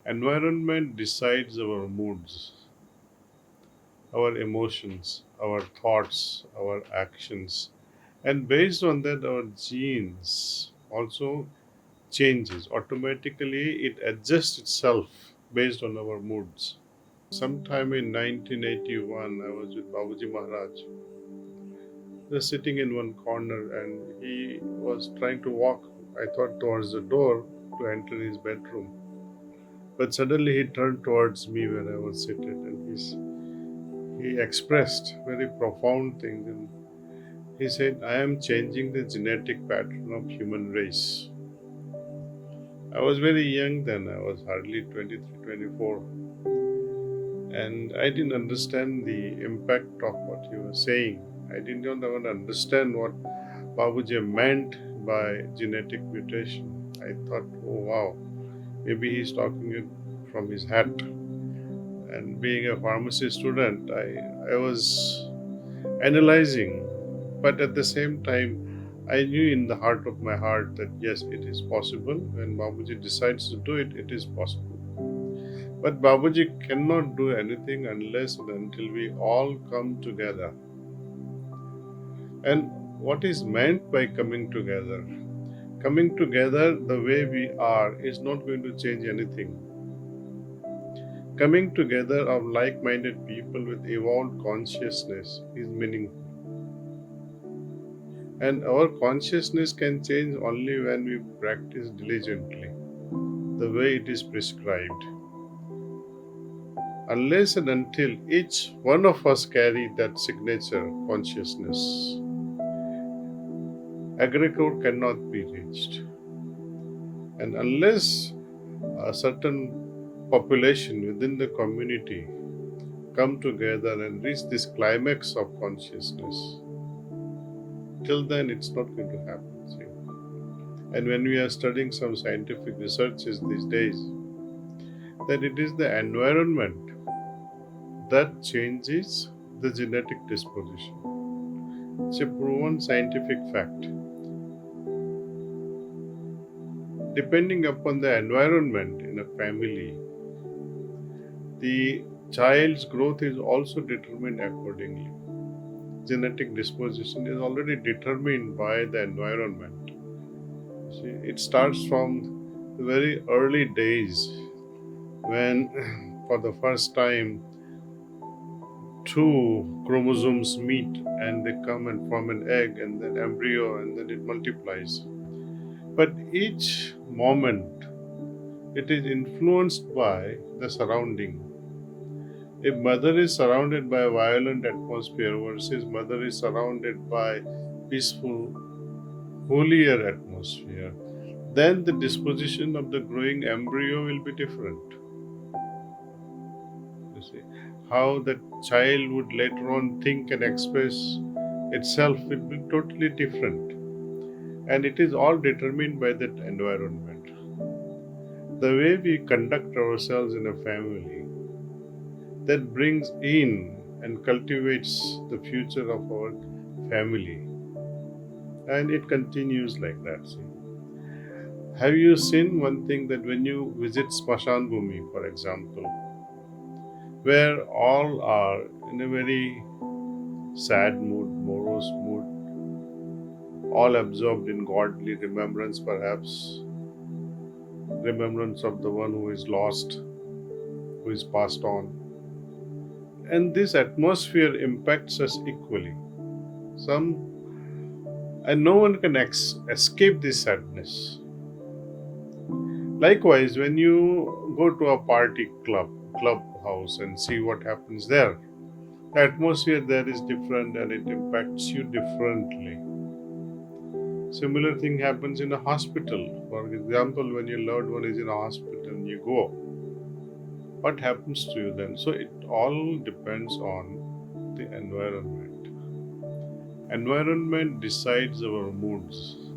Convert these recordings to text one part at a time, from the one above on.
Environment decides our moods, our emotions, our thoughts, our actions, and based on that, our genes also changes. Automatically, it adjusts itself based on our moods. Sometime in 1981, I was with Babuji Maharaj. He was sitting in one corner and he was trying to walk, I thought, towards the door to enter his bedroom. But suddenly he turned towards me where I was seated and he expressed very profound things. And he said, I am changing the genetic pattern of human race. I was very young then, I was hardly 23, 24. And I didn't understand the impact of what he was saying. I didn't even understand what Babuji meant by genetic mutation. I thought, oh wow, maybe he's talking it from his hat. And being a pharmacy student, I was analyzing, but at the same time, I knew in the heart of my heart that yes, it is possible. When Babuji decides to do it, it is possible. But Babuji cannot do anything unless and until we all come together. And what is meant by coming together? Coming together the way we are is not going to change anything. Coming together of like minded people with evolved consciousness is meaningful. And our consciousness can change only when we practice diligently, the way it is prescribed. Unless and until each one of us carry that signature consciousness, aggregate cannot be reached. And unless a certain population within the community come together and reach this climax of consciousness, till then it's not going to happen. See? And when we are studying some scientific researches these days, that it is the environment that changes the genetic disposition. It's a proven scientific fact. Depending upon the environment in a family, the child's growth is also determined accordingly. Genetic disposition is already determined by the environment. See, it starts from the very early days when, for the first time, two chromosomes meet and they come and form an egg and then embryo and then it multiplies. But each moment it is influenced by the surrounding. If mother is surrounded by a violent atmosphere versus mother is surrounded by peaceful, holier atmosphere, then the disposition of the growing embryo will be different. You see, how the child would later on think and express itself will be totally different. And it is all determined by that environment. The way we conduct ourselves in a family, that brings in and cultivates the future of our family. And it continues like that. See? Have you seen one thing that when you visit Smashan Bhumi, for example, where all are in a very sad mood, morose mood, all absorbed in godly remembrance, perhaps, remembrance of the one who is lost, who is passed on. And this atmosphere impacts us equally. And no one can escape this sadness. Likewise, when you go to a party clubhouse and see what happens there, the atmosphere there is different and it impacts you differently. Similar thing happens in a hospital. For example, when your loved one is in a hospital and you go, what happens to you then? So it all depends on the environment. Environment decides our moods,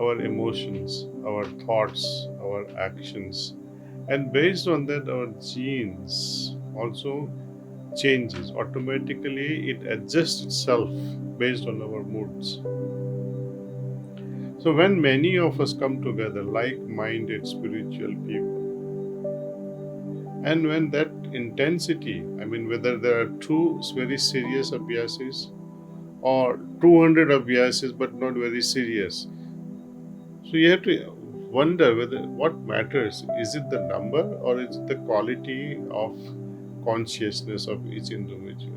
our emotions, our thoughts, our actions, and based on that, our genes also changes. Automatically, it adjusts itself based on our moods. So when many of us come together, like-minded spiritual people, And when that intensity, I mean, whether there are two very serious abhyasis or 200 abhyasis but not very serious, so you have to wonder whether what matters, is it the number or is it the quality of consciousness of each individual.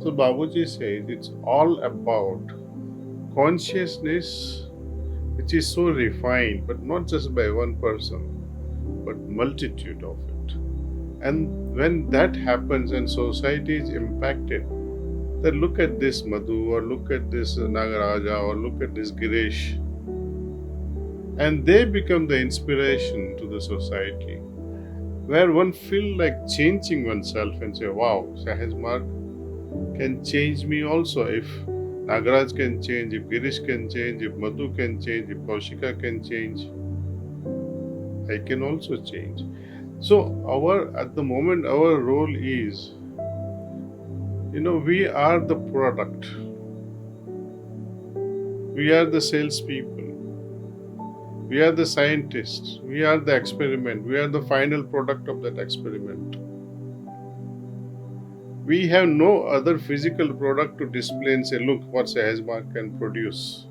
So Babuji says it's all about consciousness which is so refined, but not just by one person, but multitude of it. And when that happens and society is impacted, then look at this Madhu, or look at this Nagaraja, or look at this Girish, and they become the inspiration to the society, where one feel like changing oneself and say, wow, Sahaj Mark can change me also. If Nagaraj can change, if Girish can change, if Madhu can change, if Kaushika can change, I can also change. So at the moment our role is, we are the product. We are the salespeople. We are the scientists. We are the experiment. We are the final product of that experiment. We have no other physical product to display and say, look what Sahajmark can produce.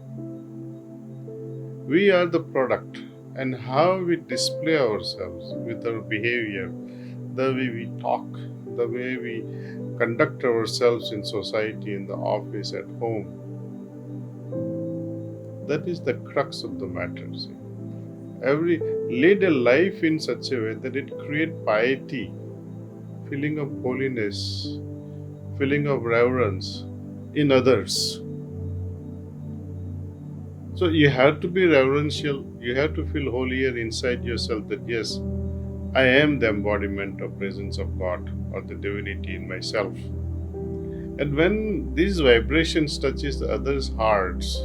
We are the product, and how we display ourselves with our behavior, the way we talk, the way we conduct ourselves in society, in the office, at home, that is the crux of the matter. See? Lead a life in such a way that it create piety, feeling of holiness, feeling of reverence in others. So you have to be reverential, you have to feel holier inside yourself that yes, I am the embodiment of presence of God or the divinity in myself. And when these vibrations touches the others' hearts,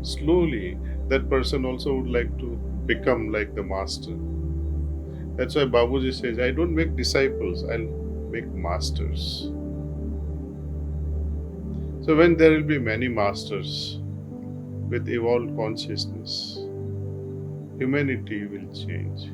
slowly that person also would like to become like the master. That's why Babuji says, I don't make disciples, I'll make masters. So when there will be many masters with evolved consciousness, humanity will change.